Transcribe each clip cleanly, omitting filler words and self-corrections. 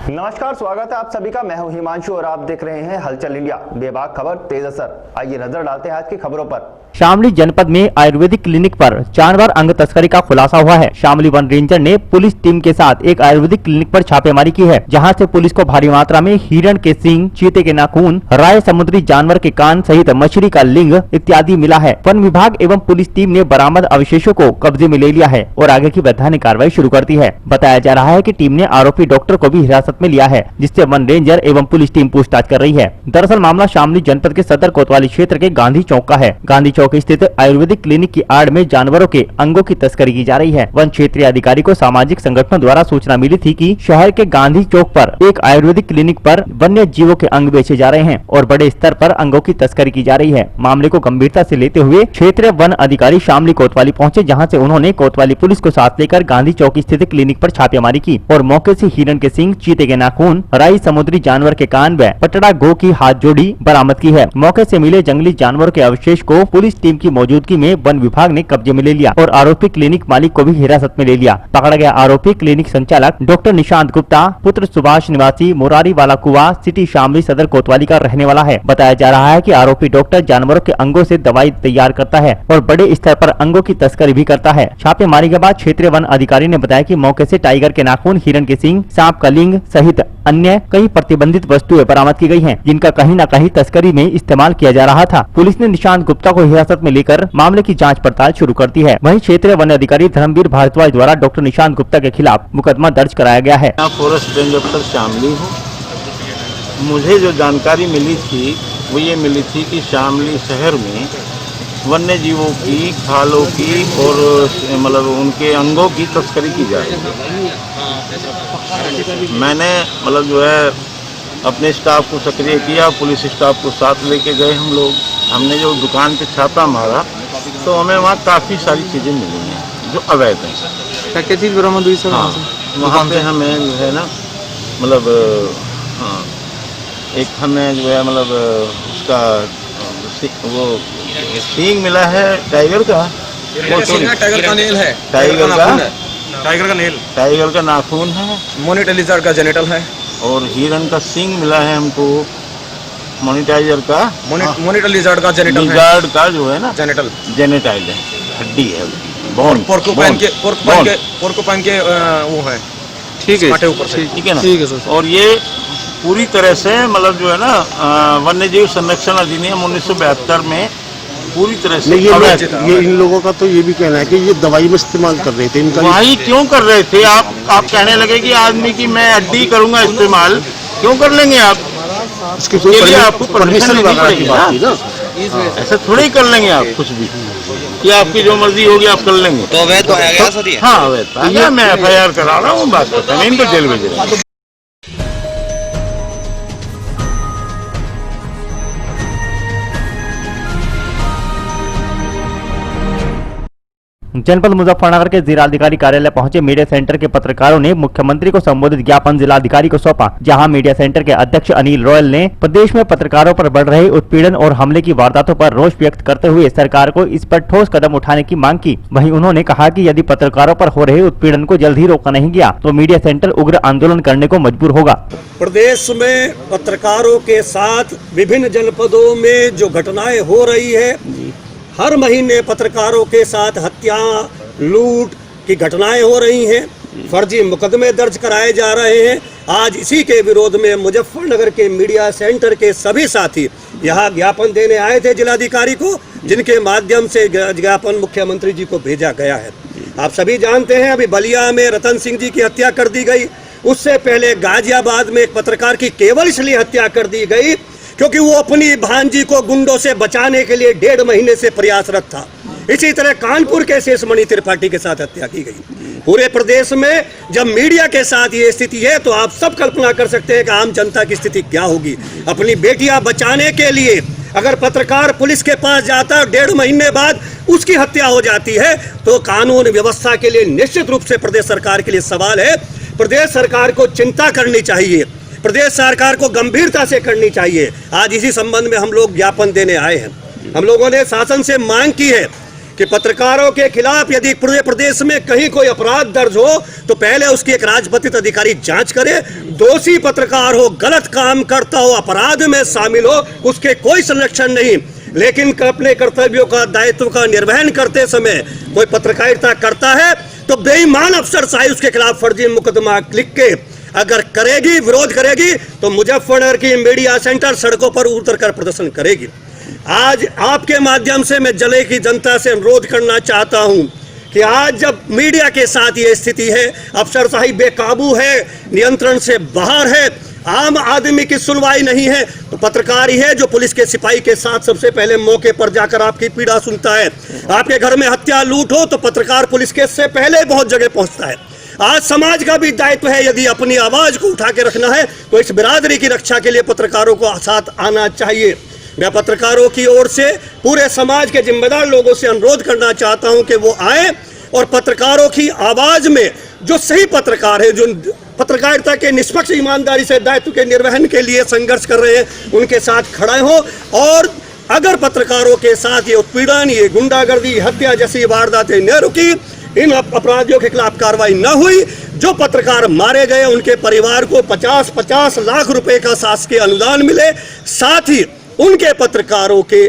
नमस्कार, स्वागत है आप सभी का। मैं हूं हिमांशु और आप देख रहे हैं हलचल इंडिया। बेबाक खबर, तेज असर। आइए नजर डालते हैं आज की खबरों पर। शामली जनपद में आयुर्वेदिक क्लिनिक पर जानवर अंग तस्करी का खुलासा हुआ है। शामली वन रेंजर ने पुलिस टीम के साथ एक आयुर्वेदिक क्लिनिक पर छापेमारी की है, जहां से पुलिस को भारी मात्रा में हिरण के सींग, चीते के नाखून, राय समुद्री जानवर के कान सहित मछली का लिंग इत्यादि मिला है। वन विभाग एवं पुलिस टीम ने बरामद अवशेषों को कब्जे में ले लिया है और आगे की वैधानिक कार्रवाई शुरू कर दी है। बताया जा रहा है कि टीम ने आरोपी डॉक्टर को भी हिरासत में लिया है, जिससे वन रेंजर एवं पुलिस टीम पूछताछ कर रही है। दरअसल मामला शामली जनपद के सदर कोतवाली क्षेत्र के गांधी चौक का है। गांधी चौक स्थित आयुर्वेदिक क्लिनिक की आड़ में जानवरों के अंगों की तस्करी की जा रही है। वन क्षेत्रीय अधिकारी को सामाजिक संगठनों द्वारा सूचना मिली थी कि शहर के गांधी चौक पर एक आयुर्वेदिक क्लिनिक पर वन्य जीवों के अंग बेचे जा रहे हैं और बड़े स्तर पर अंगों की तस्करी की जा रही है। मामले को गंभीरता से लेते हुए क्षेत्रीय वन अधिकारी शामली कोतवाली पहुंचे, जहां से उन्होंने कोतवाली पुलिस को साथ लेकर गांधी चौक स्थित क्लिनिक पर छापेमारी की और मौके से हिरण के सींग, चीते के नाखून, राई समुद्री जानवर के कान व पटड़ा गो की हाथ जोड़ी बरामद की है। मौके से मिले जंगली जानवरों के अवशेष को पुलिस टीम की मौजूदगी में वन विभाग ने कब्जे में ले लिया और आरोपी क्लिनिक मालिक को भी हिरासत में ले लिया। पकड़ा गया आरोपी क्लिनिक संचालक डॉक्टर निशांत गुप्ता, पुत्र सुभाष निवासी मोरारी वाला कुआ, सिटी शामली सदर कोतवाली का रहने वाला है। बताया जा रहा है कि आरोपी डॉक्टर जानवरों के अंगों से दवाई तैयार करता है और बड़े स्तर पर अंगों की तस्करी भी करता है। छापेमारी के बाद क्षेत्रीय वन अधिकारी ने बताया कि मौके से टाइगर के नाखून, हिरण के सींग, सांप का लिंग सहित अन्य कई प्रतिबंधित वस्तुएं बरामद की गई हैं, जिनका कहीं न कहीं तस्करी में इस्तेमाल किया जा रहा था। पुलिस ने निशांत गुप्ता को हिरासत में लेकर मामले की जांच पड़ताल शुरू कर दी है। वहीं क्षेत्रीय वन अधिकारी धर्मवीर भारद्वाज द्वारा डॉक्टर निशांत गुप्ता के खिलाफ मुकदमा दर्ज कराया गया है। फॉरेस्ट रेंज अफसर शामली हूँ। मुझे जो जानकारी मिली थी वो ये मिली थी कि शामली शहर में वन्य जीवों की खालों की और मतलब उनके अंगों की तस्करी की जा रही है। मैंने मतलब जो है अपने स्टाफ को सक्रिय किया, पुलिस स्टाफ को साथ लेके गए हम लोग। हमने जो दुकान पे छापा मारा तो हमें वहाँ काफ़ी सारी चीज़ें मिली हैं जो अवैध हैं। क्या क्या चीज़ बरामद हुई सर? हाँ, वहाँ पे हमें जो है ना मतलब हाँ, एक हमें जो है मतलब उसका वो सींग मिला है टाइगर का। टाइगर का नेल है, टाइगर का नाखून है, मोनिटर लिजर्ड का जेनिटल है और हिरन का सींग मिला है हमको। मोनिटाइजर का मोनिटर लिजर्ड का जेनिटल है, लिजर्ड का जो है ना जेनिटल है, हड्डी है, बोन, पोर्कुपाइन के वो है। ठीक है, ठीक है ना। ठीक है सर। और ये पूरी तरह से मतलब जो है ना वन्य जीव संरक्षण अधिनियम 1972 में पूरी तरह से ये इन लोगों का तो ये भी कहना है कि ये दवाई में इस्तेमाल कर रहे थे। इनका वही क्यों कर रहे थे? आप कहने लगे कि आदमी की मैं हड्डी करूंगा इस्तेमाल, क्यों कर लेंगे आप? इसके लिए आपको परमिशन लेनी पड़ेगी ना। ऐसा थोड़ी ही कर लेंगे आप कुछ भी कि आपकी जो मर्जी होगी आप कर लेंगे। तो अवैध तो आ गया सर ये? हाँ अवैध आ गया। मैं FIR करा रहा हूँ, बात करते हैं, इनको जेल भेज रहे हैं। जनपद मुजफ्फरनगर के जिलाधिकारी कार्यालय पहुंचे मीडिया सेंटर के पत्रकारों ने मुख्यमंत्री को संबोधित ज्ञापन जिलाधिकारी को सौंपा, जहां मीडिया सेंटर के अध्यक्ष अनिल रॉयल ने प्रदेश में पत्रकारों पर बढ़ रहे उत्पीड़न और हमले की वारदातों पर रोष व्यक्त करते हुए सरकार को इस पर ठोस कदम उठाने की मांग की। वहीं उन्होंने कहा कि यदि पत्रकारों पर हो रहे उत्पीड़न को जल्द ही रोका नहीं गया तो मीडिया सेंटर उग्र आंदोलन करने को मजबूर होगा। प्रदेश में पत्रकारों के साथ विभिन्न जनपदों में जो घटनाएं हो रही है, हर महीने पत्रकारों के साथ हत्या, लूट की घटनाएं हो रही हैं, फर्जी मुकदमे दर्ज कराए जा रहे हैं। आज इसी के विरोध में मुजफ्फरनगर के मीडिया सेंटर के सभी साथी यहाँ ज्ञापन देने आए थे जिलाधिकारी को, जिनके माध्यम से ज्ञापन मुख्यमंत्री जी को भेजा गया है। आप सभी जानते हैं अभी बलिया में रतन सिंह जी की हत्या कर दी गई। उससे पहले गाजियाबाद में एक पत्रकार की केवल इसलिए हत्या कर दी गई क्योंकि वो अपनी भांजी को गुंडों से बचाने के लिए 1.5 महीने से प्रयासरत था। इसी तरह कानपुर के शेषमणि त्रिपाठी के साथ हत्या की गई। पूरे प्रदेश में जब मीडिया के साथ ये स्थिति है तो आप सब कल्पना कर सकते हैं कि आम जनता की स्थिति क्या होगी। अपनी बेटियां बचाने के लिए अगर पत्रकार पुलिस के पास जाता है, 1.5 महीने बाद उसकी हत्या हो जाती है, तो कानून व्यवस्था के लिए निश्चित रूप से प्रदेश सरकार के लिए सवाल है। प्रदेश सरकार को चिंता करनी चाहिए, प्रदेश सरकार को गंभीरता से करनी चाहिए। आज इसी संबंध में हम लोग ज्ञापन देने आए हैं। हम लोगों ने शासन से मांग की है कि पत्रकारों के खिलाफ यदि पूरे प्रदेश में कहीं कोई अपराध दर्ज हो तो पहले उसकी एक राजपत्रित अधिकारी जांच करे। दोषी पत्रकार हो, गलत काम करता हो, अपराध में शामिल हो, उसके कोई संरक्षण नहीं। लेकिन अपने कर्तव्यों का, दायित्व का निर्वहन करते समय कोई पत्रकारिता करता है तो बेईमान अफसरशाही उसके खिलाफ फर्जी मुकदमा लिख के अगर करेगी, विरोध करेगी, तो मुजफ्फरनगर की मीडिया सेंटर सड़कों पर उतरकर प्रदर्शन करेगी। आज आपके माध्यम से मैं जिले की जनता से अनुरोध करना चाहता हूं कि आज जब मीडिया के साथ ये स्थिति है, अफसरशाही बेकाबू है, नियंत्रण से बाहर है, आम आदमी की सुनवाई नहीं है, तो पत्रकार ही है जो पुलिस के सिपाही के साथ सबसे पहले मौके पर जाकर आपकी पीड़ा सुनता है। आपके घर में हत्या लूट हो तो पत्रकार पुलिस के से पहले बहुत जगह पहुंचता है। आज समाज का भी दायित्व है, यदि अपनी आवाज को उठा के रखना है तो इस बिरादरी की रक्षा के लिए पत्रकारों को साथ आना चाहिए। मैं पत्रकारों की ओर से पूरे समाज के जिम्मेदार लोगों से अनुरोध करना चाहता हूं कि वो आए और पत्रकारों की आवाज में जो सही पत्रकार है, जो पत्रकारिता के निष्पक्ष ईमानदारी से दायित्व के निर्वहन के लिए संघर्ष कर रहे हैं, उनके साथ खड़े हो। और अगर पत्रकारों के साथ ये उत्पीड़न, ये गुंडागर्दी, हत्या जैसी वारदातें न रुकी, इन अपराधियों के खिलाफ कार्रवाई न हुई, जो पत्रकार मारे गए उनके परिवार को 50-50 लाख रुपए का शासकीय अनुदान मिले, साथ ही उनके पत्रकारों के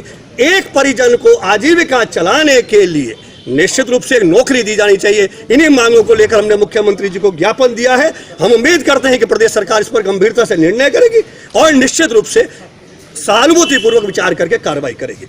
एक परिजन को आजीविका चलाने के लिए निश्चित रूप से एक नौकरी दी जानी चाहिए। इन्हीं मांगों को लेकर हमने मुख्यमंत्री जी को ज्ञापन दिया है। हम उम्मीद करते हैं कि प्रदेश सरकार इस पर गंभीरता से निर्णय करेगी और निश्चित रूप से सहानुभूतिपूर्वक विचार करके कार्रवाई करेगी।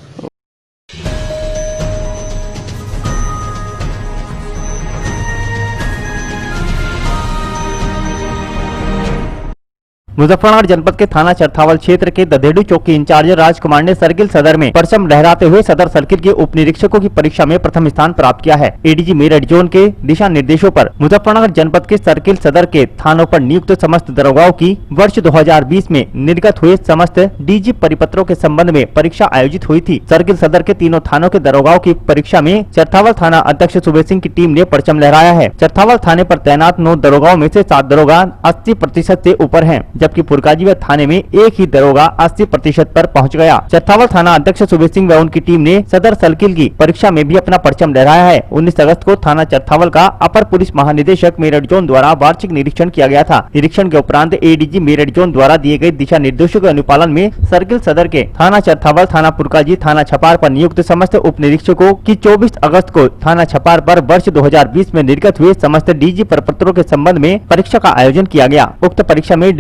मुजफ्फरनगर जनपद के थाना चरथावल क्षेत्र के ददेड़ू चौक के इंचार्ज राजकुमार ने सर्किल सदर में परचम लहराते हुए सदर सर्किल के उप निरीक्षकों की परीक्षा में प्रथम स्थान प्राप्त किया है। एडीजी मेरठ जोन के दिशा निर्देशों पर मुजफ्फरनगर जनपद के सर्किल सदर के थानों पर नियुक्त समस्त दरोगाओं की वर्ष 2020 में निर्गत हुए समस्त डीजी परिपत्रों के संबंध में परीक्षा आयोजित हुई थी। सर्किल सदर के तीनों थानों के दरोगाओं की परीक्षा में चरथावल थाना अध्यक्ष सुबेर सिंह की टीम ने परचम लहराया है। चरथावल थाने पर तैनात 9 दरोगाओं में से 7 दरोगा 80% से ऊपर हैं, जबकि पुरकाजीवा थाने में एक ही दरोगा 80% पर पहुंच गया। चरथावल थाना अध्यक्ष सुबेर सिंह व उनकी टीम ने सदर सर्किल की परीक्षा में भी अपना परचम लहराया है। 19 अगस्त को थाना चरथावल का अपर पुलिस महानिदेशक मेरठ जोन द्वारा वार्षिक निरीक्षण किया गया था। निरीक्षण के उपरांत एडीजी मेरठ जोन द्वारा दिए गए दिशा निर्देशों के अनुपालन में सर्किल सदर के थाना चरथावल, थाना पुरकाजी, थाना छपार पर नियुक्त समस्त उप निरीक्षकों की 24 अगस्त को थाना छपार पर वर्ष 2020 में निर्गत हुए समस्त डीजी परिपत्रों के संबंध में परीक्षा का आयोजन किया गया। उक्त परीक्षा में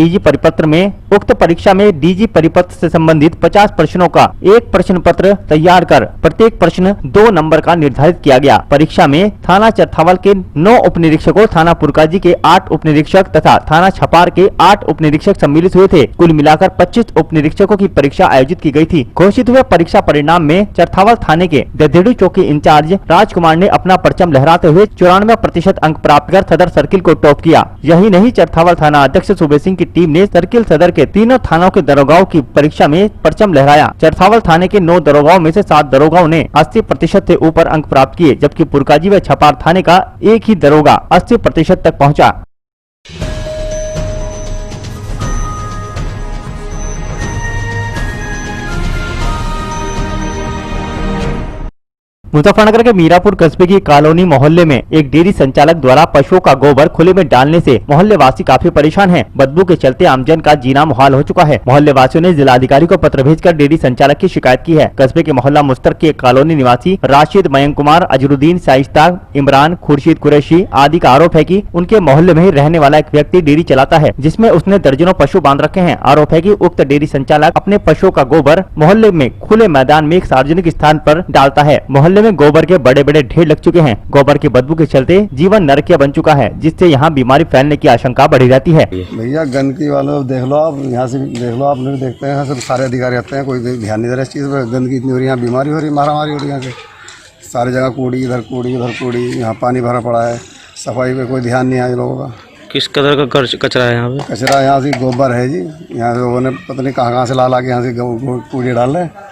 डीजी परिपत्र से संबंधित 50 प्रश्नों का एक प्रश्न पत्र तैयार कर प्रत्येक प्रश्न 2 नंबर का निर्धारित किया गया। परीक्षा में थाना चरथावल के 9 उप निरीक्षकों, थाना पुरकाजी के 8 उप निरीक्षक तथा थाना छपार के 8 उप निरीक्षक सम्मिलित हुए थे। कुल मिलाकर 25 उप निरीक्षकों की परीक्षा आयोजित की गई थी। घोषित हुए परीक्षा परिणाम में चरथावल थाने के ददेड़ू चौक के इंचार्ज राजकुमार ने अपना परचम लहराते हुए 94% अंक प्राप्त कर सदर सर्किल को टॉप किया। यही नहीं, चरथावल थाना अध्यक्ष सुबेर सिंह की टीम ने सर्किल सदर के तीनों थानों के दरोगाओं की परीक्षा में परचम लहराया। चरथावल थाने के 9 दरोगाओं में से 7 दरोगाओं ने 80% से ऊपर अंक प्राप्त किए, जबकि पुरकाजी व छपार थाने का एक ही दरोगा 80% तक पहुंचा। मुजफ्फरनगर के मीरापुर कस्बे की कॉलोनी मोहल्ले में एक डेयरी संचालक द्वारा पशुओं का गोबर खुले में डालने से मोहल्ले वासी काफी परेशान हैं। बदबू के चलते आमजन का जीना मुहाल हो चुका है। मोहल्ले वासियों ने जिलाधिकारी को पत्र भेजकर डेयरी संचालक की शिकायत की है। कस्बे के मोहल्ला मुश्तरक के कॉलोनी निवासी राशिद, मयंक कुमार, अजरुद्दीन, शाइस्ता, इमरान, खुर्शीद कुरैशी आदि का आरोप है कि उनके मोहल्ले में ही रहने वाला एक व्यक्ति डेयरी चलाता है, जिसमें उसने दर्जनों पशु बांध रखे हैं। आरोप है कि उक्त डेयरी संचालक अपने पशुओं का गोबर मोहल्ले में खुले मैदान में एक सार्वजनिक स्थान पर डालता है। मोहल्ले में गोबर के बड़े बड़े ढेर लग चुके हैं। गोबर की बदबू के चलते जीवन नरकिया बन चुका है, जिससे यहाँ बीमारी फैलने की आशंका बढ़ी रहती है। भैया गंदगी वालों देख लो, आप यहाँ से देख लो, आप लोग देखते हैं सब सारे अधिकारी आते हैं, कोई ध्यान नहीं दे रहा इस चीज़ पर। गंदगी इतनी हो रही है, यहाँ बीमारी हो रही है, मारामारी हो रही है। यहाँ से सारी जगह कूड़ी, इधर कूड़ी उधर कूड़ी, यहाँ पानी भरा पड़ा है, सफाई पे कोई ध्यान नहीं है लोगों का। किस कदर का कचरा है यहाँ पे? कचरा यहाँ से गोबर है जी, यहाँ से लोगों ने पता नहीं कहाँ से ला के यहाँ से कूड़े डाल रहे हैं।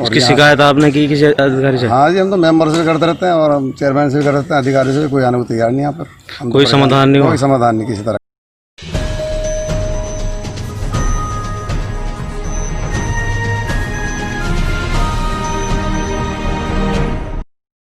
उसकी शिकायत आपने की किसी अधिकारी से? हाँ जी, हम तो मेंबर से करते रहते हैं और हम चेयरमैन से भी करते हैं, अधिकारी से कोई आने को तैयार नहीं यहाँ पर। कोई समाधान नहीं हुआ? कोई समाधान नहीं किसी तरह।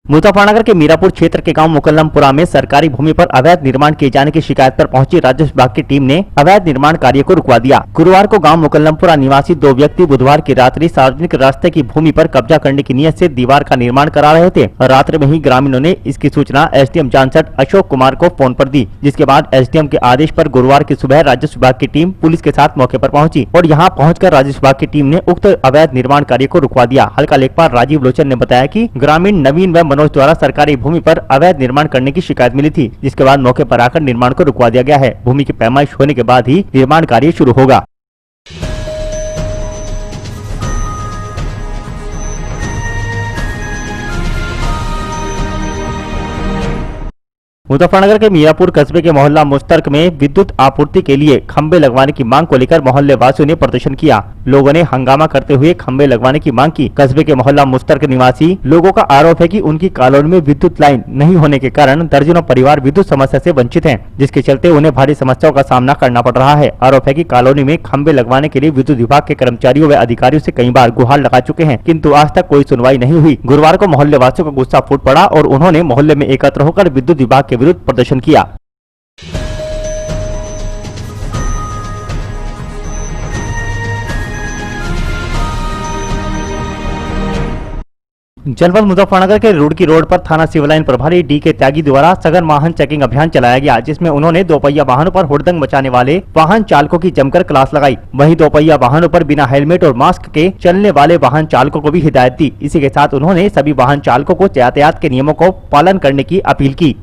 मुजफ्फरनगर के मीरापुर क्षेत्र के गांव मुकल्लमपुरा में सरकारी भूमि पर अवैध निर्माण किए जाने की शिकायत पर पहुंची राजस्व विभाग की टीम ने अवैध निर्माण कार्य को रुकवा दिया। गुरुवार को गांव मुकल्लमपुरा निवासी 2 व्यक्ति बुधवार की रात्रि सार्वजनिक रास्ते की भूमि पर कब्जा करने की नीयत से दीवार का निर्माण करा रहे थे। रात्रि में ही ग्रामीणों ने इसकी सूचना एसडीएम जानसठ अशोक कुमार को फोन पर दी, जिसके बाद एसडीएम के आदेश पर गुरुवार की सुबह राजस्व विभाग की टीम पुलिस के साथ मौके पर पहुंची और यहां पहुंचकर राजस्व विभाग की टीम ने उक्त अवैध निर्माण कार्य को रुकवा दिया। हल्का लेखपाल राजीव लोचन ने बताया कि ग्रामीण नवीन व मनोज द्वारा सरकारी भूमि पर अवैध निर्माण करने की शिकायत मिली थी, जिसके बाद मौके पर आकर निर्माण को रुकवा दिया गया है। भूमि की पैमाइश होने के बाद ही निर्माण कार्य शुरू होगा। मुजफ्फरनगर के मीरापुर कस्बे के मोहल्ला मुश्तरक में विद्युत आपूर्ति के लिए खंबे लगवाने की मांग को लेकर मोहल्ले वासियों ने प्रदर्शन किया। लोगों ने हंगामा करते हुए खंबे लगवाने की मांग की। कस्बे के मोहल्ला मुश्तरक निवासी लोगों का आरोप है कि उनकी कॉलोनी में विद्युत लाइन नहीं होने के कारण दर्जनों परिवार विद्युत समस्या से वंचित हैं, जिसके चलते उन्हें भारी समस्याओं का सामना करना पड़ रहा है। आरोप है कि कॉलोनी में खंबे लगवाने के लिए विद्युत विभाग के कर्मचारियों व अधिकारियों से कई बार गुहार लगा चुके हैं, किंतु आज तक कोई सुनवाई नहीं हुई। गुरुवार को मोहल्ले वासियों का गुस्सा फूट पड़ा और उन्होंने मोहल्ले में एकत्र होकर विद्युत विभाग के विरुद्ध प्रदर्शन किया। जनपद मुजफ्फरनगर के रुड़की रोड पर थाना सिविल लाइन प्रभारी डी के त्यागी द्वारा सघन वाहन चेकिंग अभियान चलाया गया, जिसमें उन्होंने 2 पहिया वाहनों पर हुड़दंग मचाने वाले वाहन चालकों की जमकर क्लास लगाई। वहीं 2 पहिया वाहनों पर बिना हेलमेट और मास्क के चलने वाले वाहन चालकों को भी हिदायत दी। इसी के साथ उन्होंने सभी वाहन चालकों को यातायात के नियमों को पालन करने की अपील की।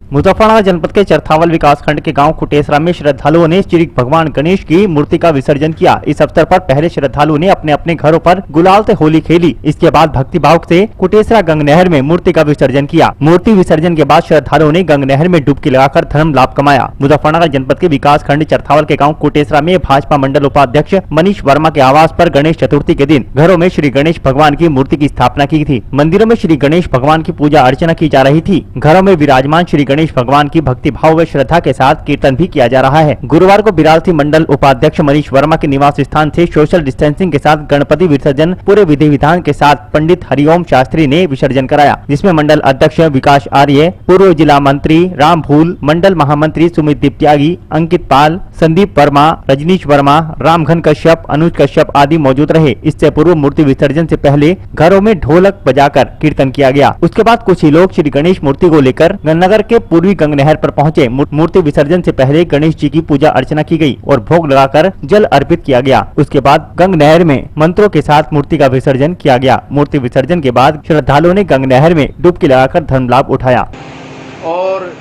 मुजफ्फरनगर जनपद के चरथावल विकासखंड के गांव कुटेसरा में श्रद्धालुओं ने श्री भगवान गणेश की मूर्ति का विसर्जन किया। इस अवसर पर पहले श्रद्धालुओं ने अपने अपने घरों पर गुलाल से होली खेली। इसके बाद भक्तिभाव से कुटेसरा गंग नहर में मूर्ति का विसर्जन किया। मूर्ति विसर्जन के बाद श्रद्धालुओं ने गंग नहर में डुबकी लगाकर धर्म लाभ कमाया। मुजफ्फरनगर जनपद के विकासखंड चरथावल के गाँव कुटेसरा में भाजपा मंडल उपाध्यक्ष मनीष वर्मा के आवास पर गणेश चतुर्थी के दिन घरों में श्री गणेश भगवान की मूर्ति की स्थापना की थी। मंदिरों में श्री गणेश भगवान की पूजा अर्चना की जा रही थी। घरों में विराजमान श्री गणेश भगवान की भक्ति भाव व श्रद्धा के साथ कीर्तन भी किया जा रहा है। गुरुवार को बिरालसी मंडल उपाध्यक्ष मनीष वर्मा के निवास स्थान से सोशल डिस्टेंसिंग के साथ गणपति विसर्जन पूरे विधि विधान के साथ पंडित हरिओम शास्त्री ने विसर्जन कराया, जिसमें मंडल अध्यक्ष विकास आर्य, पूर्व जिला मंत्री राम भूल, मंडल महामंत्री सुमित दीप त्यागी, अंकित पाल, संदीप वर्मा, रजनीश वर्मा, रामघन कश्यप, अनुज कश्यप आदि मौजूद रहे। इससे पूर्व मूर्ति विसर्जन से पहले घरों में ढोलक बजाकर कीर्तन किया गया। उसके बाद कुछ ही लोग श्री गणेश मूर्ति को लेकर गंगनगर के पूर्वी गंग नहर पर पहुंचे। मूर्ति विसर्जन से पहले गणेश जी की पूजा अर्चना की गई और भोग लगाकर जल अर्पित किया गया। उसके बाद गंग नहर में मंत्रों के साथ मूर्ति का विसर्जन किया गया। मूर्ति विसर्जन के बाद श्रद्धालुओं ने गंग नहर में डुबकी लगाकर धर्म लाभ उठाया और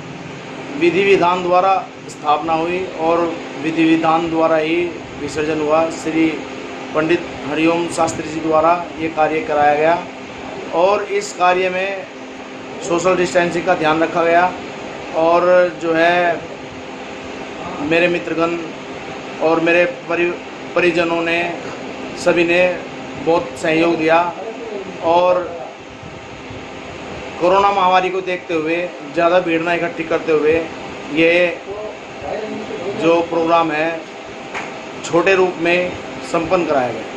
विधि विधान द्वारा स्थापना हुई और विधि विधान द्वारा ही विसर्जन हुआ। श्री पंडित हरिओम शास्त्री जी द्वारा ये कार्य कराया गया और इस कार्य में सोशल डिस्टेंसिंग का ध्यान रखा गया और जो है मेरे मित्रगण और मेरे परिजनों ने सभी ने बहुत सहयोग दिया और कोरोना महामारी को देखते हुए ज़्यादा भीड़ न इकट्ठी करते हुए ये जो प्रोग्राम है छोटे रूप में संपन्न कराया गया।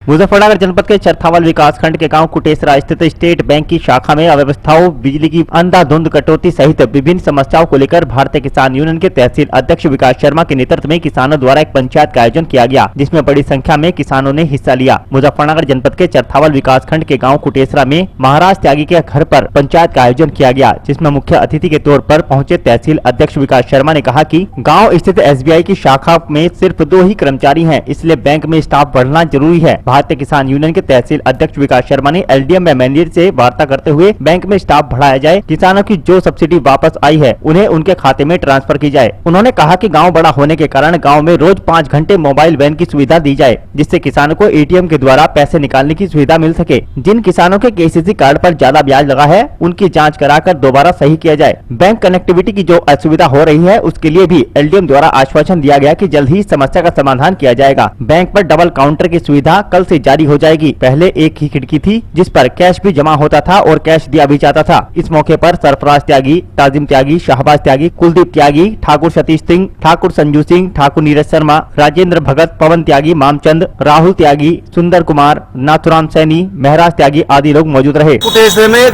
मुजफ्फरनगर जनपद के चरथावल विकासखंड के गांव कुटेसरा स्थित स्टेट बैंक की शाखा में अव्यवस्थाओं, बिजली की अंधाधुंध कटौती सहित विभिन्न समस्याओं को लेकर भारतीय किसान यूनियन के तहसील अध्यक्ष विकास शर्मा के नेतृत्व में किसानों द्वारा एक पंचायत का आयोजन किया गया, जिसमें बड़ी संख्या में किसानों ने हिस्सा लिया। मुजफ्फरनगर जनपद के चरथावल विकासखंड के गाँव कुटेसरा में महाराज त्यागी के घर पर पंचायत का आयोजन किया गया, जिसमें मुख्य अतिथि के तौर पर पहुंचे तहसील अध्यक्ष विकास शर्मा ने कहा कि गाँव स्थित SBI की शाखा में सिर्फ 2 ही कर्मचारी हैं, इसलिए बैंक में स्टाफ बढ़ना जरूरी है। भारतीय किसान यूनियन के तहसील अध्यक्ष विकास शर्मा ने LDM व मैनेजर से वार्ता करते हुए बैंक में स्टाफ बढ़ाया जाए, किसानों की जो सब्सिडी वापस आई है उन्हें उनके खाते में ट्रांसफर की जाए। उन्होंने कहा कि गांव बड़ा होने के कारण गांव में रोज 5 घंटे मोबाइल वैन की सुविधा दी जाए, जिससे किसानों को ATM के द्वारा पैसे निकालने की सुविधा मिल सके। जिन किसानों के KCC कार्ड पर ज्यादा ब्याज लगा है उनकी जाँच कराकर दोबारा सही किया जाए। बैंक कनेक्टिविटी की जो असुविधा हो रही है उसके लिए भी LDM द्वारा आश्वासन दिया गया कि जल्द ही समस्या का समाधान किया जाएगा। बैंक पर डबल काउंटर की सुविधा कल से जारी हो जाएगी। पहले एक ही खिड़की थी जिस पर कैश भी जमा होता था और कैश दिया भी जाता था। इस मौके पर सरफराज त्यागी, ताजिम त्यागी, शाहबाज त्यागी, कुलदीप त्यागी, ठाकुर सतीश सिंह, ठाकुर संजू सिंह, ठाकुर नीरज शर्मा, राजेंद्र भगत, पवन त्यागी, मामचंद, राहुल त्यागी, सुंदर कुमार, नाथुराम सैनी, महराज त्यागी आदि लोग मौजूद रहे। फुटेज में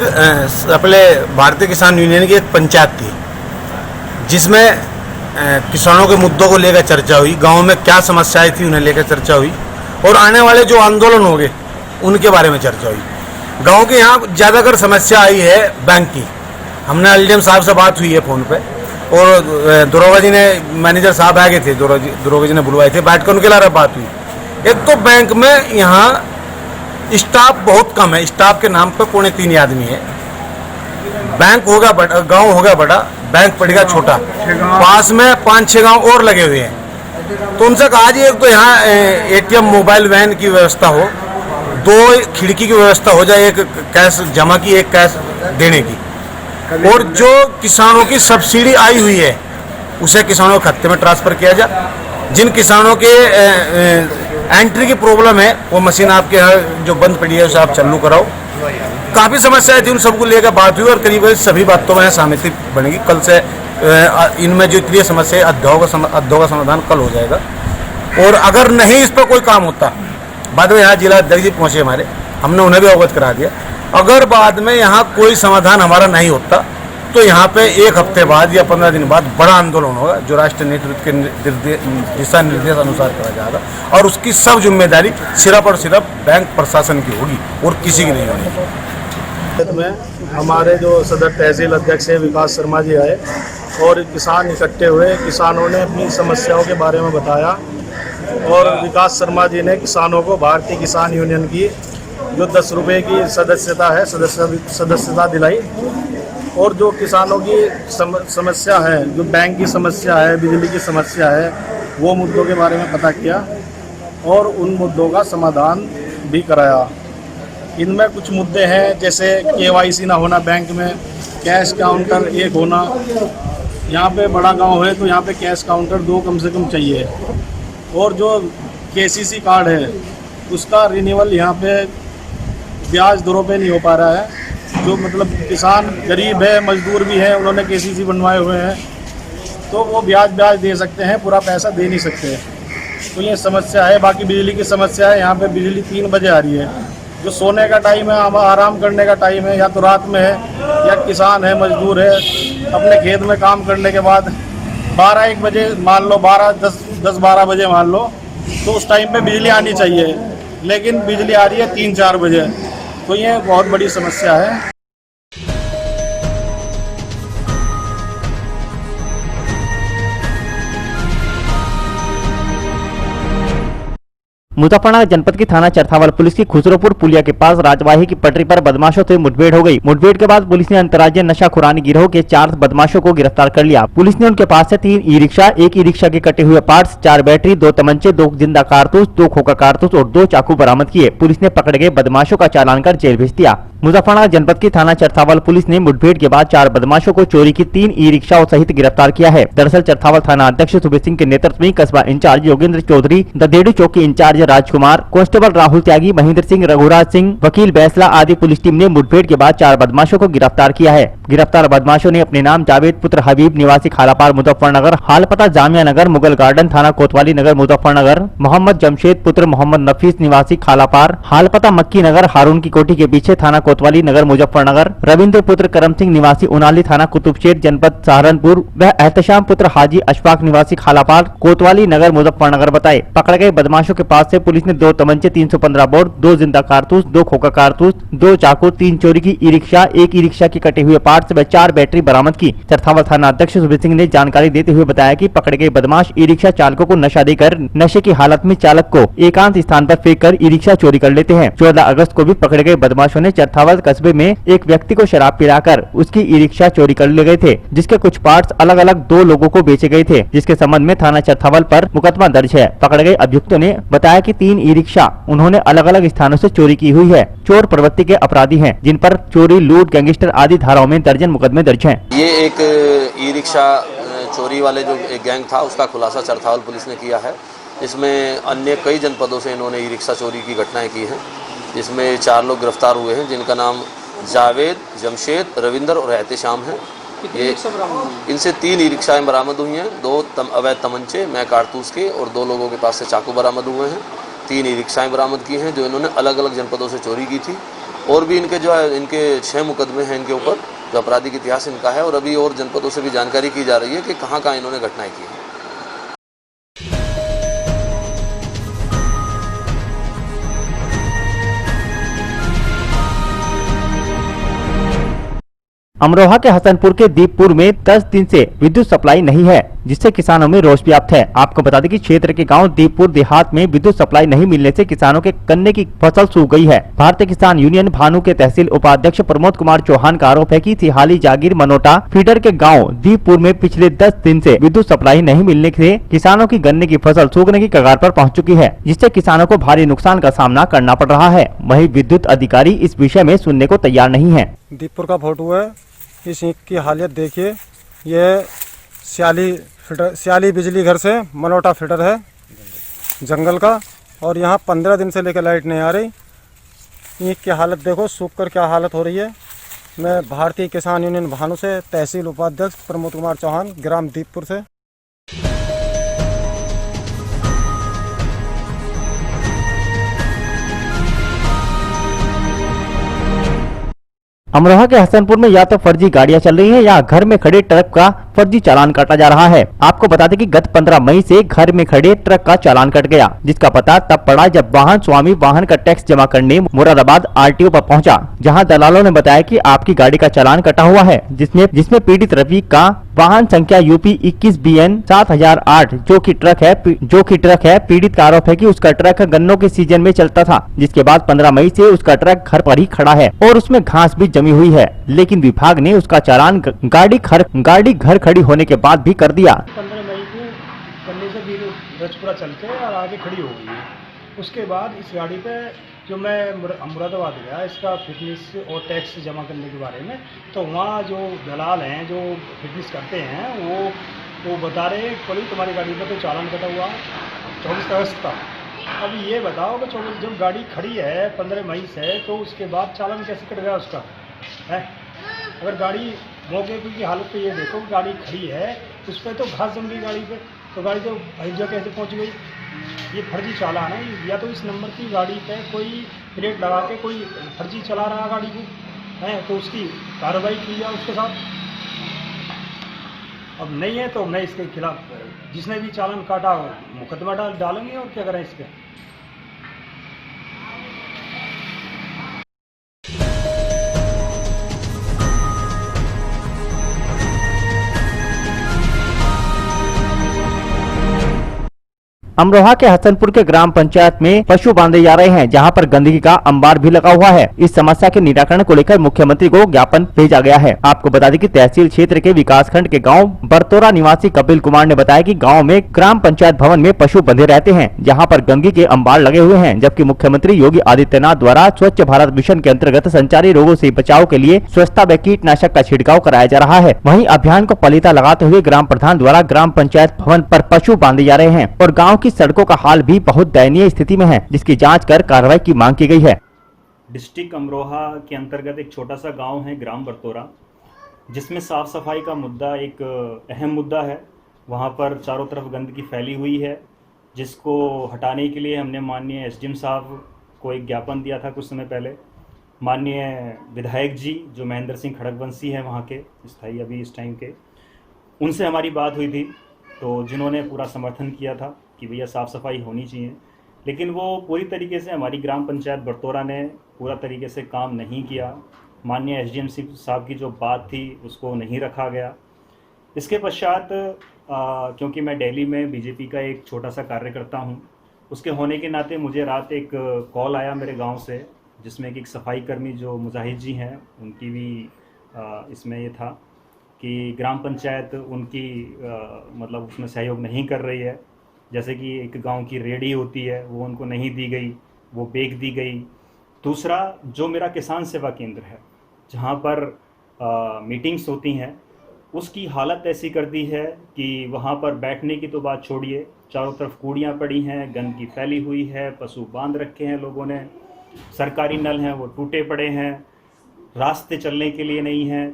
अपने भारतीय किसान यूनियन की एक पंचायत थी जिसमें किसानों के मुद्दों को लेकर चर्चा हुई, गांव में क्या समस्याएं थी उन्हें लेकर चर्चा हुई और आने वाले जो आंदोलन होंगे उनके बारे में चर्चा हुई। गांव के यहाँ ज़्यादातर समस्या आई है बैंक की। हमने एलडीएम साहब से बात हुई है फ़ोन पे और दरोगा जी ने, मैनेजर साहब आ गए थे, दरोगा जी ने बुलवाए थे, बैठ कर उनके लारे बात हुई। एक तो बैंक में यहाँ स्टाफ बहुत कम है, स्टाफ के नाम पर 2.25 आदमी है। बैंक होगा बड़ा, गांव होगा बड़ा, बैंक पड़ेगा छोटा, पास में 5-6 गांव और लगे हुए हैं। तो उनसे कहा जी एक तो यहाँ एटीएम मोबाइल वैन की व्यवस्था हो, 2 खिड़की की व्यवस्था हो जाए, एक कैश जमा की, एक कैश देने की, और जो किसानों की सब्सिडी आई हुई है उसे किसानों के खाते में ट्रांसफर किया जाए। जिन किसानों के एंट्री की प्रॉब्लम है वो मशीन आपके यहाँ जो बंद पड़ी है उसे आप चालू कराओ। काफ़ी समस्याएं थी, उन सबको लेकर बात हुई और करीब सभी बातों में सहमति बनेगी। कल से इनमें जो इतनी समस्या अध्यायों का समाधान कल हो जाएगा। और अगर नहीं इस पर कोई काम होता, बाद में यहाँ जिला अध्यक्ष जी पहुँचे हमारे, हमने उन्हें भी अवगत करा दिया। अगर बाद में यहाँ कोई समाधान हमारा नहीं होता तो यहाँ पे 1 हफ्ते बाद या 15 दिन बाद बड़ा आंदोलन होगा जो राष्ट्रीय नेतृत्व के दिशा निर्देश अनुसार करा जाएगा और उसकी सब जिम्मेदारी सिर्फ और सिर्फ बैंक प्रशासन की होगी और किसी की नहीं होगी। में हमारे जो सदर तहसील अध्यक्ष है विकास शर्मा जी आए और किसान इकट्ठे हुए, किसानों ने अपनी समस्याओं के बारे में बताया और विकास शर्मा जी ने किसानों को भारतीय किसान यूनियन की जो 10 रुपये की सदस्यता है, सदस्यता दिलाई और जो किसानों की समस्या है, जो बैंक की समस्या है, बिजली की समस्या है, वो मुद्दों के बारे में पता किया और उन मुद्दों का समाधान भी कराया। इनमें कुछ मुद्दे हैं जैसे KYC ना होना बैंक में, कैश काउंटर 1 होना। यहाँ पे बड़ा गांव है तो यहाँ पे कैश काउंटर 2 कम से कम चाहिए और जो KCC कार्ड है उसका रिन्यूअल यहाँ पे ब्याज दरों पे नहीं हो पा रहा है। जो मतलब किसान गरीब है, मजदूर भी है, उन्होंने KCC बनवाए हुए हैं तो वो ब्याज दे सकते हैं, पूरा पैसा दे नहीं सकते। तो ये समस्या है। बाकी बिजली की समस्या है, यहाँ पे बिजली 3 बजे आ रही है। जो सोने का टाइम है, आराम करने का टाइम है, या तो रात में है या किसान है, मजदूर है, अपने खेत में काम करने के बाद 12-1 बजे मान लो, 10-12 बजे मान लो, तो उस टाइम पे बिजली आनी चाहिए, लेकिन बिजली आ रही है 3-4 बजे। तो ये बहुत बड़ी समस्या है। मुजफ्फरनगर जनपद की थाना चरथावल पुलिस की खुसरोपुर पुलिया के पास राजवाही की पटरी पर बदमाशों से मुठभेड़ हो गई। मुठभेड़ के बाद पुलिस ने अंतर्राज्यीय नशाखुरानी गिरोह के 4 बदमाशों को गिरफ्तार कर लिया। पुलिस ने उनके पास से 3 ई-रिक्शा, 1 ई-रिक्शा के कटे हुए पार्ट्स, 4 बैटरी, 2 तमंचे, 2 जिंदा कारतूस, 2 खोखा कारतूस और 2 चाकू बरामद किए। पुलिस ने पकड़े गए बदमाशों का चालान कर जेल भेज दिया। मुजफ्फरनगर जनपद की थाना चरथावल पुलिस ने मुठभेड़ के बाद 4 बदमाशों को चोरी की 3 ई-रिक्शाओं सहित गिरफ्तार किया है। दरअसल चरथावल थाना अध्यक्ष सुबेर सिंह के नेतृत्व में कस्बा इंचार्ज योगेंद्र चौधरी, ददेड़ू चौकी इंचार्ज राजकुमार, कांस्टेबल राहुल त्यागी, महेंद्र सिंह, रघुराज सिंह, वकील बैसला आदि पुलिस टीम ने मुठभेड़ के बाद 4 बदमाशों को गिरफ्तार किया है। गिरफ्तार बदमाशों ने अपने नाम जावेद पुत्र हबीब निवासी खालापार मुजफ्फरनगर, हाल पता जामिया नगर मुगल गार्डन थाना कोतवाली नगर मुजफ्फरनगर, मोहम्मद जमशेद पुत्र मोहम्मद नफीस निवासी खालापार, हाल पता मक्की नगर हारून की कोठी के पीछे थाना कोतवाली नगर मुजफ्फरनगर, रविंद्र पुत्र करम सिंह निवासी उनाली थाना कुतुबशेर जनपद सहारनपुर व एहतशाम पुत्र हाजी अशफाक निवासी खालापार कोतवाली नगर मुजफ्फरनगर बताए। पकड़े गए बदमाशों के पास से पुलिस ने 2 तमंचे, 315 बोर, 2 जिंदा कारतूस, 2 खोखा कारतूस, 2 चाकू, 3 चोरी की ई-रिक्शा, 1 ई-रिक्शा के कटे हुए पार्ट्स व 4 बैटरी बरामद की। चरथावल थाना अध्यक्ष सुबेर सिंह ने जानकारी देते हुए बताया कि पकड़े गए बदमाश ई-रिक्शा चालकों को नशा देकर नशे की हालत में चालक को एकांत स्थान पर फेंक कर ई-रिक्शा चोरी कर लेते हैं। 14 अगस्त को भी पकड़े गए बदमाशों ने चरथावल कस्बे में एक व्यक्ति को शराब पिलाकर उसकी ई-रिक्शा चोरी कर ले गए थे, जिसके कुछ पार्ट्स अलग अलग 2 लोगों को बेचे गए थे, जिसके संबंध में थाना चरथावल पर मुकदमा दर्ज है। पकड़े गए अभियुक्तों ने बताया कि 3 ई-रिक्शा उन्होंने अलग अलग स्थानों से चोरी की हुई है। चोर प्रवृत्ति के अपराधी हैं, जिन पर चोरी, लूट, गैंगस्टर आदि धाराओं में दर्जन मुकदमे दर्ज हैं। ये एक ई-रिक्शा चोरी वाले जो एक गैंग था उसका खुलासा चरथावल पुलिस ने किया है इसमें अन्य कई जनपदों से इन्होंने ई रिक्शा चोरी की घटनाएं की हैं, जिसमें 4 लोग गिरफ्तार हुए हैं, जिनका नाम जावेद, जमशेद, रविंदर और एहतेशाम है। ये इनसे 3 ई रिक्शाएँ बरामद हुई हैं, 2 अवैध तमंचे मैं कारतूस के और 2 लोगों के पास से चाकू बरामद हुए हैं। 3 ई रिक्शाएँ बरामद की हैं जो इन्होंने अलग अलग जनपदों से चोरी की थी। और भी इनके जो है इनके 6 मुकदमे हैं इनके ऊपर, जो आपराधिक इतिहास इनका है, और अभी और जनपदों से भी जानकारी की जा रही है कि कहाँ कहाँ इन्होंने घटनाएं की हैं। अमरोहा के हसनपुर के दीपपुर में 10 दिन से विद्युत सप्लाई नहीं है, जिससे किसानों में रोष व्याप्त है। आपको बता दें कि क्षेत्र के गांव दीपपुर देहात में विद्युत सप्लाई नहीं मिलने से किसानों के गन्ने की फसल सूख गई है। भारतीय किसान यूनियन भानु के तहसील उपाध्यक्ष प्रमोद कुमार चौहान का आरोप है कि तिहाली जागीर मनोटा फीडर के गाँव दीपपुर में पिछले 10 दिन से विद्युत सप्लाई नहीं मिलने से किसानों की गन्ने की फसल सूखने की कगार पर पहुँच चुकी है, जिससे किसानों को भारी नुकसान का सामना करना पड़ रहा है। वहीं विद्युत अधिकारी इस विषय में सुनने को तैयार नहीं है। दीपपुर का फोटो है, इस ईंट की हालत देखिए। ये सियाली बिजली घर से मनोटा फीडर है जंगल का, और यहाँ 15 दिन से लेकर लाइट नहीं आ रही। ईंट की हालत देखो, सूख कर क्या हालत हो रही है। मैं भारतीय किसान यूनियन भानु से तहसील उपाध्यक्ष प्रमोद कुमार चौहान, ग्राम दीपपुर से। अमरोहा के हसनपुर में या तो फर्जी गाड़ियां चल रही हैं या घर में खड़े ट्रक का फर्जी चालान काटा जा रहा है। आपको बता दें कि गत 15 मई से घर में खड़े ट्रक का चालान कट गया, जिसका पता तब पड़ा जब वाहन स्वामी वाहन का टैक्स जमा करने मुरादाबाद RTO पर पहुंचा, जहां दलालों ने बताया कि आपकी गाड़ी का चालान कटा हुआ है, जिसमें पीड़ित रवि का वाहन संख्या UP 21 BN 7008 जो कि ट्रक है। पीड़ित का आरोप है कि उसका ट्रक गन्नों के सीजन में चलता था, जिसके बाद 15 मई से उसका ट्रक घर पर ही खड़ा है और उसमें घास भी जमी हुई है, लेकिन विभाग ने उसका चालान गाड़ी घर खड़ी होने के बाद भी कर दिया। 15 मई को गन्ने से भी रजपुरा चल के और आगे खड़ी हो गई है। उसके बाद इस गाड़ी पे जो मैं मुरादाबाद गया इसका फिटनेस और टैक्स जमा करने के बारे में, तो वहाँ जो दलाल हैं जो फिटनेस करते हैं वो बता रहे बोली तुम्हारी गाड़ी पर तो चालान कटा हुआ 24 अगस्त का। अब ये बताओ कि 24 जब गाड़ी खड़ी है 15 मई से, तो उसके बाद चालान कैसे कट गया उसका है? अगर गाड़ी मौके की हालत पे ये देखो गाड़ी खड़ी है, उस पर तो घास जम गई गाड़ी पे, तो गाड़ी तो अयोध्या कैसे पहुंच गई? ये फर्जी चालान है। या तो इस नंबर की गाड़ी पे कोई प्लेट लगा के कोई फर्जी चला रहा गाड़ी को है, तो उसकी कार्रवाई की जाए उसके साथ। अब नहीं है तो मैं इसके खिलाफ जिसने भी चालान काटा मुकदमा डालेंगे और क्या करें इसके। अमरोहा के हसनपुर के ग्राम पंचायत में पशु बांधे जा रहे हैं, जहां पर गंदगी का अंबार भी लगा हुआ है। इस समस्या के निराकरण को लेकर मुख्यमंत्री को ज्ञापन भेजा गया है। आपको बता दें कि तहसील क्षेत्र के विकासखंड के गांव बरतोरा निवासी कपिल कुमार ने बताया कि गांव में ग्राम पंचायत भवन में पशु बंधे रहते हैं, जहां पर गंदगी के अंबार लगे हुए हैं, जबकि मुख्यमंत्री योगी आदित्यनाथ द्वारा स्वच्छ भारत मिशन के अंतर्गत संचारी रोगों से बचाव के लिए स्वच्छता व कीटनाशक का छिड़काव कराया जा रहा है। वहीं अभियान को पलीता लगाते हुए ग्राम प्रधान द्वारा ग्राम पंचायत भवन पर पशु बांधे जा रहे हैं और गाँव की सड़कों का हाल भी बहुत दयनीय स्थिति में है, जिसकी जांच कर कार्रवाई की मांग की गई है। डिस्ट्रिक्ट अमरोहा के अंतर्गत एक छोटा सा गांव है ग्राम बरतोरा, जिसमें साफ सफाई का मुद्दा एक अहम मुद्दा है। वहां पर चारों तरफ गंदगी फैली हुई है, जिसको हटाने के लिए हमने माननीय SDM साहब को एक ज्ञापन दिया था कुछ समय पहले। माननीय विधायक जी जो महेंद्र सिंह खड़गवंशी हैं वहाँ के स्थायी अभी इस टाइम के, उनसे हमारी बात हुई थी, तो जिन्होंने पूरा समर्थन किया था कि भैया साफ़ सफाई होनी चाहिए, लेकिन वो पूरी तरीके से हमारी ग्राम पंचायत बरतोरा ने पूरा तरीके से काम नहीं किया। माननीय SDM साहब की जो बात थी उसको नहीं रखा गया। इसके पश्चात क्योंकि मैं दिल्ली में बीजेपी का एक छोटा सा कार्यकर्ता हूँ, उसके होने के नाते मुझे रात एक कॉल आया मेरे गांव से, जिसमें कि एक सफाई कर्मी जो मुजाहिद जी हैं उनकी भी इसमें ये था कि ग्राम पंचायत उनकी मतलब उसमें सहयोग नहीं कर रही है। जैसे कि एक गांव की रेडी होती है वो उनको नहीं दी गई, वो बेच दी गई। दूसरा जो मेरा किसान सेवा केंद्र है जहां पर मीटिंग्स होती हैं, उसकी हालत ऐसी कर दी है कि वहां पर बैठने की तो बात छोड़िए, चारों तरफ कूड़ियाँ पड़ी हैं, गंदगी फैली हुई है, पशु बांध रखे हैं लोगों ने, सरकारी नल हैं वो टूटे पड़े हैं, रास्ते चलने के लिए नहीं हैं।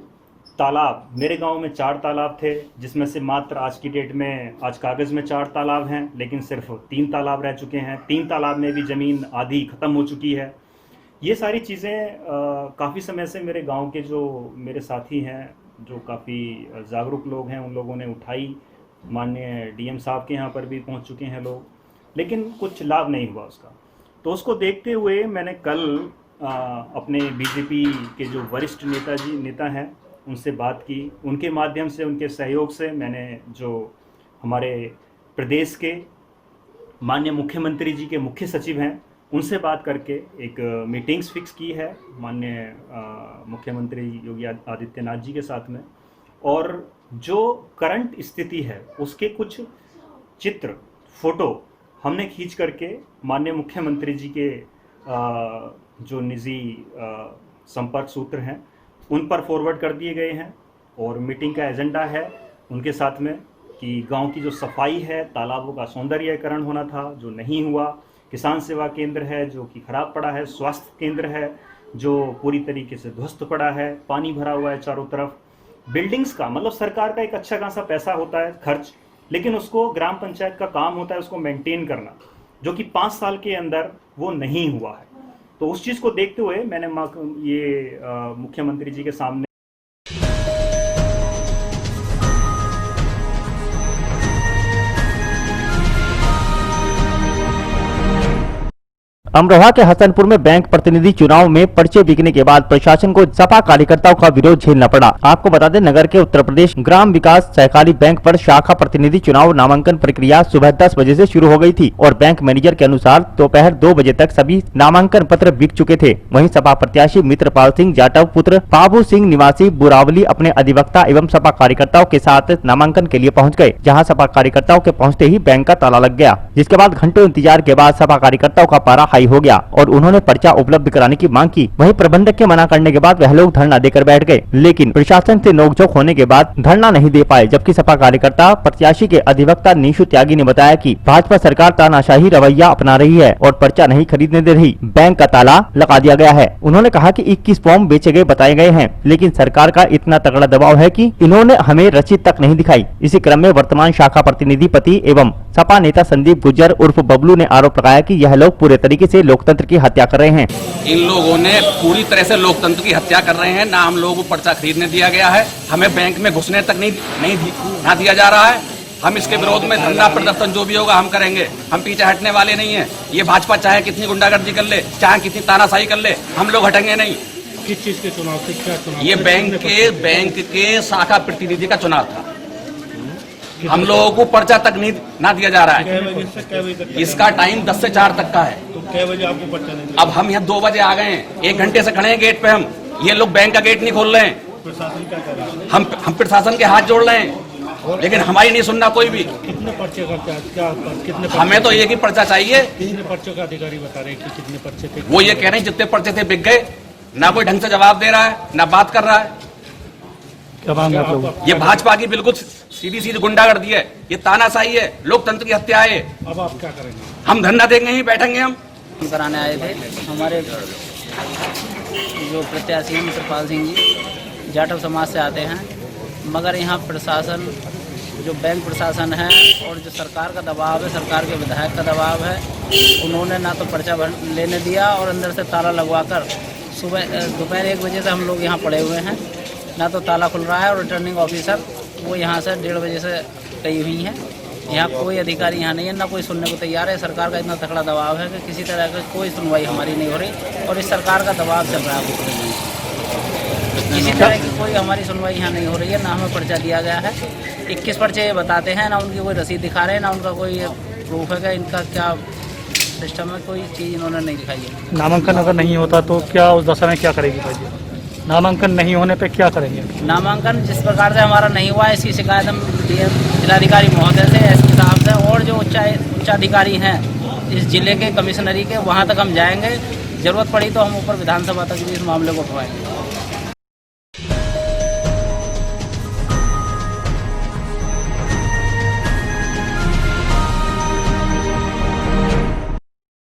तालाब, मेरे गांव में 4 तालाब थे, जिसमें से मात्र आज की डेट में, आज कागज़ में 4 तालाब हैं, लेकिन सिर्फ 3 तालाब रह चुके हैं। 3 तालाब में भी ज़मीन आधी ख़त्म हो चुकी है। ये सारी चीज़ें काफ़ी समय से मेरे गांव के जो मेरे साथी हैं, जो काफ़ी जागरूक लोग हैं, उन लोगों ने उठाई। माननीय डीएम साहब के यहाँ पर भी पहुँच चुके हैं लोग, लेकिन कुछ लाभ नहीं हुआ उसका। तो उसको देखते हुए मैंने कल अपने बीजेपी के जो वरिष्ठ नेता हैं उनसे बात की। उनके माध्यम से, उनके सहयोग से मैंने जो हमारे प्रदेश के माननीय मुख्यमंत्री जी के मुख्य सचिव हैं उनसे बात करके एक मीटिंग्स फिक्स की है माननीय मुख्यमंत्री योगी आदित्यनाथ जी के साथ में। और जो करंट स्थिति है उसके कुछ चित्र, फोटो हमने खींच करके माननीय मुख्यमंत्री जी के जो निजी संपर्क सूत्र हैं उन पर फॉरवर्ड कर दिए गए हैं। और मीटिंग का एजेंडा है उनके साथ में कि गांव की जो सफाई है, तालाबों का सौंदर्यीकरण होना था जो नहीं हुआ, किसान सेवा केंद्र है जो कि खराब पड़ा है, स्वास्थ्य केंद्र है जो पूरी तरीके से ध्वस्त पड़ा है, पानी भरा हुआ है चारों तरफ, बिल्डिंग्स का मतलब सरकार का एक अच्छा खासा पैसा होता है खर्च, लेकिन उसको ग्राम पंचायत का काम होता है उसको मेंटेन करना, जो कि 5 साल के अंदर वो नहीं हुआ है। तो उस चीज़ को देखते हुए मैंने ये मुख्यमंत्री जी के सामने अमरोहा के हसनपुर में बैंक प्रतिनिधि चुनाव में पर्चे बिकने के बाद प्रशासन को सपा कार्यकर्ताओं का विरोध झेलना पड़ा। आपको बता दें, नगर के उत्तर प्रदेश ग्राम विकास सहकारी बैंक पर शाखा प्रतिनिधि चुनाव नामांकन प्रक्रिया सुबह 10 बजे से शुरू हो गई थी और बैंक मैनेजर के अनुसार दोपहर 2 बजे तक सभी नामांकन पत्र बिक चुके थे। वहीं सपा प्रत्याशी मित्रपाल सिंह जाटव पुत्र बाबू सिंह निवासी बुरावली अपने अधिवक्ता एवं सपा कार्यकर्ताओं के साथ नामांकन के लिए पहुँच गए, जहाँ सपा कार्यकर्ताओं के पहुँचते ही बैंक का ताला लग गया, जिसके बाद घंटों इंतजार के बाद सपा कार्यकर्ताओं का पारा हाई हो गया और उन्होंने पर्चा उपलब्ध कराने की मांग की। वहीं प्रबंधक के मना करने के बाद वह लोग धरना देकर बैठ गए, लेकिन प्रशासन से नोकझोंक होने के बाद धरना नहीं दे पाए। जबकि सपा कार्यकर्ता प्रत्याशी के अधिवक्ता नीशु त्यागी ने बताया कि भाजपा सरकार तानाशाही रवैया अपना रही है और पर्चा नहीं खरीदने दे रही, बैंक का ताला लगा दिया गया है। उन्होंने कहा कि 21 फॉर्म बेचे गए बताए गए हैं, लेकिन सरकार का इतना तगड़ा दबाव है कि इन्होंने हमें रसीद तक नहीं दिखाई। इसी क्रम में वर्तमान शाखा प्रतिनिधि पति एवं सपा नेता संदीप गुज्जर उर्फ बबलू ने आरोप लगाया कि यह लोग पूरे तरीके से लोकतंत्र की हत्या कर रहे हैं। इन लोगों ने पूरी तरह से लोकतंत्र की हत्या कर रहे हैं। ना हम लोगों को पर्चा खरीदने दिया गया है, हमें बैंक में घुसने तक नहीं दिया जा रहा है। हम इसके विरोध में धरना प्रदर्शन जो भी होगा हम करेंगे, हम पीछे हटने वाले नहीं हैं। ये भाजपा चाहे कितनी गुंडागर्दी कर ले, चाहे कितनी तानाशाही कर ले, हम लोग हटेंगे नहीं। किस चीज के चुनाव से, क्या चुनाव? ये बैंक के शाखा प्रतिनिधि का चुनाव था। हम लोगों को पर्चा तक नहीं ना दिया जा रहा है। इसका टाइम 10 से 4 तक का है। तो कै बजे आपको पर्चा नहीं? अब हम यहाँ 2 बजे आ गए हैं, 1 घंटे से खड़े हैं गेट पे हम। ये लोग बैंक का गेट नहीं खोल रहे हैं। प्रशासन क्या कर रहा है? हम प्रशासन के हाथ जोड़ रहे हैं, लेकिन हमारी नहीं सुनना कोई भी। कितने पर्चे का क्या कितने? हमें तो एक ही पर्चा चाहिए। कितने पर्चों का अधिकारी बता रहे हैं कि कितने पर्चे थे? वो ये कह रहे हैं जितने पर्चे थे बिक गए। ना कोई ढंग से जवाब दे रहा है, ना बात कर रहा है। ये भाजपा की बिल्कुल सीधी गुंडागर्दी है, ये तानाशाही है, लोकतंत्र की हत्या है। अब आप क्या करेंगे? हम धरना देंगे ही, बैठेंगे हम। कराने आए थे हमारे जो प्रत्याशी हैं मित्रपाल सिंह जी जाटव समाज से आते हैं, मगर यहाँ प्रशासन, जो बैंक प्रशासन है और जो सरकार का दबाव है, सरकार के विधायक का दबाव है, उन्होंने ना तो पर्चा लेने दिया और अंदर से ताला लगवाकर दोपहर 1 बजे से हम लोग यहाँ पड़े हुए हैं। ना तो ताला खुल रहा है और रिटर्निंग ऑफिसर वो यहाँ से 1:30 बजे से गई हुई हैं। यहाँ कोई अधिकारी यहाँ नहीं है, ना कोई सुनने को तैयार है। सरकार का इतना तगड़ा दबाव है कि किसी तरह की कोई सुनवाई हमारी नहीं हो रही और इस सरकार का दबाव चल रहा है। किसी तरह की कोई हमारी सुनवाई यहाँ नहीं हो रही है, ना हमें पर्चा दिया गया है। 21 पर्चे बताते हैं, ना उनकी कोई रसीद दिखा रहे हैं, ना उनका कोई प्रूफ है कि इनका क्या सिस्टम है, कोई चीज़ इन्होंने नहीं दिखाई है। नामांकन अगर नहीं होता तो क्या उस दशा में क्या करेगी भाई? नामांकन नहीं होने पे क्या करेंगे? नामांकन जिस प्रकार से हमारा नहीं हुआ है, इसकी शिकायत हम जिलाधिकारी महोदय से, एसपी साहब से और जो उच्चाधिकारी हैं इस जिले के कमिश्नरी के, वहां तक हम जाएंगे। जरूरत पड़ी तो हम ऊपर विधानसभा तक भी इस मामले को उठवाएंगे।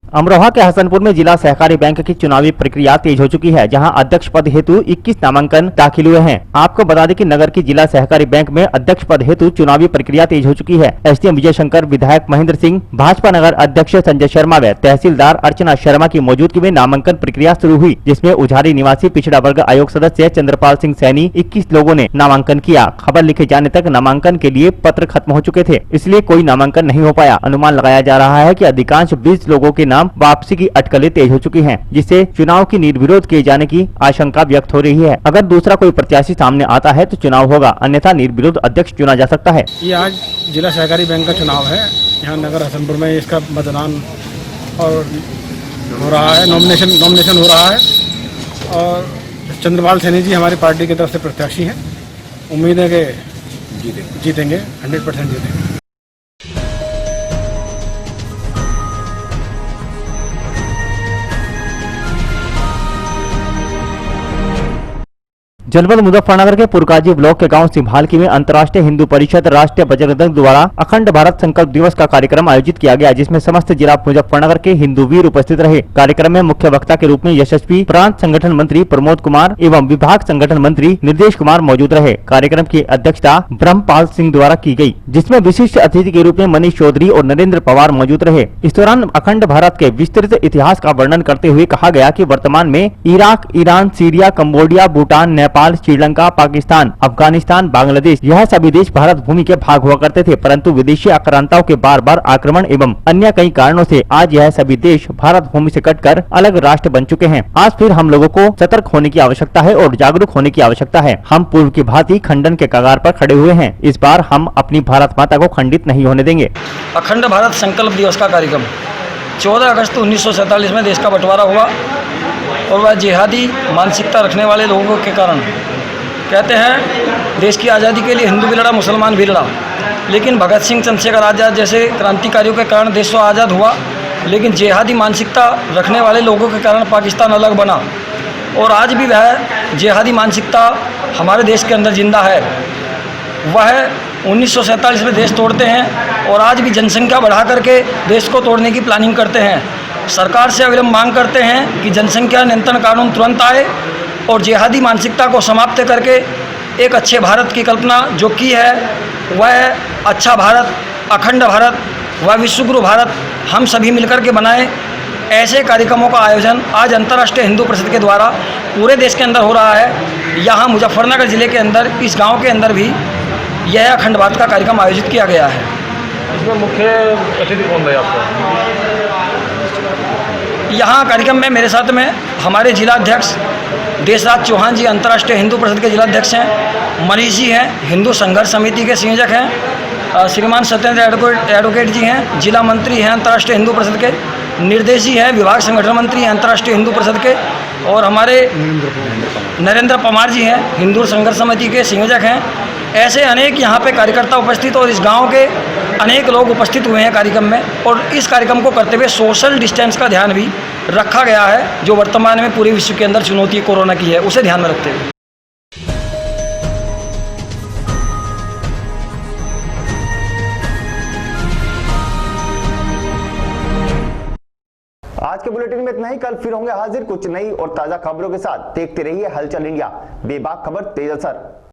अमरोहा के हसनपुर में जिला सहकारी बैंक की चुनावी प्रक्रिया तेज हो चुकी है, जहां अध्यक्ष पद हेतु 21 नामांकन दाखिल हुए हैं। आपको बता दें कि नगर की जिला सहकारी बैंक में अध्यक्ष पद हेतु चुनावी प्रक्रिया तेज हो चुकी है। एसडीएम विजय शंकर, विधायक महेंद्र सिंह, भाजपा नगर अध्यक्ष संजय शर्मा व तहसीलदार अर्चना शर्मा की मौजूदगी में नामांकन प्रक्रिया शुरू हुई, जिसमें उझारी निवासी पिछड़ा वर्ग आयोग सदस्य चंद्रपाल सिंह सैनी 21 लोगों ने नामांकन किया। खबर लिखे जाने तक नामांकन के लिए पत्र खत्म हो चुके थे, इसलिए कोई नामांकन नहीं हो पाया। अनुमान लगाया जा रहा है कि अधिकांश 20 लोगों के नाम वापसी की अटकलें तेज हो चुकी हैं, जिससे चुनाव की निर्विरोध किए जाने की आशंका व्यक्त हो रही है। अगर दूसरा कोई प्रत्याशी सामने आता है तो चुनाव होगा, अन्यथा निर्विरोध अध्यक्ष चुना जा सकता है। ये आज जिला सहकारी बैंक का चुनाव है। यहाँ नगर हसनपुर में इसका मतदान और हो रहा है, नॉमिनेशन हो रहा है और चंद्रपाल सैनी जी हमारी पार्टी की तरफ से प्रत्याशी हैं। उम्मीद है कि जीतेंगे, 100% जीतेंगे। जनपद मुजफ्फरनगर के पुरकाजी ब्लॉक के गांव सिंभालकी में अंतर्राष्ट्रीय हिंदू परिषद राष्ट्रीय बजरंग दल द्वारा अखंड भारत संकल्प दिवस का कार्यक्रम आयोजित किया गया, जिसमें समस्त जिला मुजफ्फरनगर के हिंदू वीर उपस्थित रहे। कार्यक्रम में मुख्य वक्ता के रूप में यशस्वी प्रांत संगठन मंत्री प्रमोद कुमार एवं विभाग संगठन मंत्री निर्देश कुमार मौजूद रहे। कार्यक्रम की अध्यक्षता ब्रह्मपाल सिंह द्वारा की गयी, जिसमें विशिष्ट अतिथि के रूप में मनीष चौधरी और नरेंद्र पवार मौजूद रहे। इस दौरान अखंड भारत के विस्तृत इतिहास का वर्णन करते हुए कहा गया कि वर्तमान में Iraq, Iran, Syria, Cambodia, Bhutan, Nepal, Sri Lanka, Pakistan, Afghanistan, Bangladesh यह सभी देश भारत भूमि के भाग हुआ करते थे, परंतु विदेशी आक्रांताओं के बार बार आक्रमण एवं अन्य कई कारणों से आज यह सभी देश भारत भूमि से कटकर अलग राष्ट्र बन चुके हैं। आज फिर हम लोगों को सतर्क होने की आवश्यकता है और जागरूक होने की आवश्यकता है। हम पूर्व की भांति खंडन के कगार पर खड़े हुए हैं। इस बार हम अपनी भारत माता को खंडित नहीं होने देंगे। अखंड भारत संकल्प दिवस का कार्यक्रम 14 अगस्त 1947 में देश का बंटवारा हुआ और वह जिहादी मानसिकता रखने वाले लोगों के कारण, कहते हैं देश की आज़ादी के लिए हिंदू भी लड़ा, मुसलमान भी लड़ा, लेकिन भगत सिंह, चंद्रशेखर आज़ाद जैसे क्रांतिकारियों के कारण देश तो आज़ाद हुआ, लेकिन जिहादी मानसिकता रखने वाले लोगों के कारण पाकिस्तान अलग बना। और आज भी वह जिहादी मानसिकता हमारे देश के अंदर जिंदा है। वह 1947 में देश तोड़ते हैं और आज भी जनसंख्या बढ़ा करके देश को तोड़ने की प्लानिंग करते हैं। सरकार से अविलंब मांग करते हैं कि जनसंख्या नियंत्रण कानून तुरंत आए और जिहादी मानसिकता को समाप्त करके एक अच्छे भारत की कल्पना जो की है वह अच्छा भारत, अखंड भारत, वह विश्वगुरु भारत हम सभी मिलकर के बनाएं। ऐसे कार्यक्रमों का आयोजन आज अंतर्राष्ट्रीय हिंदू परिषद के द्वारा पूरे देश के अंदर हो रहा है। यहाँ मुजफ्फरनगर ज़िले के अंदर, इस गाँव के अंदर भी यह अखंड भारत का कार्यक्रम आयोजित किया गया है। इसमें मुख्य अतिथि कौन रहे आपका? यहाँ कार्यक्रम में मेरे साथ में हमारे जिलाध्यक्ष देशराज चौहान जी अंतर्राष्ट्रीय हिंदू परिषद के जिलाध्यक्ष हैं, मनीष जी हैं, हिंदू संघर्ष समिति के संयोजक हैं, श्रीमान सत्येंद्र एडवोकेट जी हैं, जिला मंत्री हैं अंतर्राष्ट्रीय हिंदू परिषद के, निर्देश जी हैं, विभाग संगठन मंत्री हैं अंतर्राष्ट्रीय हिंदू परिषद के, और हमारे नरेंद्र पवार जी हैं, हिंदू संघर्ष समिति के संयोजक हैं। ऐसे अनेक यहाँ पे कार्यकर्ता उपस्थित और इस गांव के अनेक लोग उपस्थित हुए हैं कार्यक्रम में। और इस कार्यक्रम को करते हुए सोशल डिस्टेंस का ध्यान भी रखा गया है, जो वर्तमान में पूरे विश्व के अंदर चुनौती कोरोना की है, उसे ध्यान में रखते हुए। आज के बुलेटिन में इतना ही। कल फिर होंगे हाजिर कुछ नई और ताजा खबरों के साथ। देखते रहिए हलचल इंडिया, बेबाक खबर तेज असर।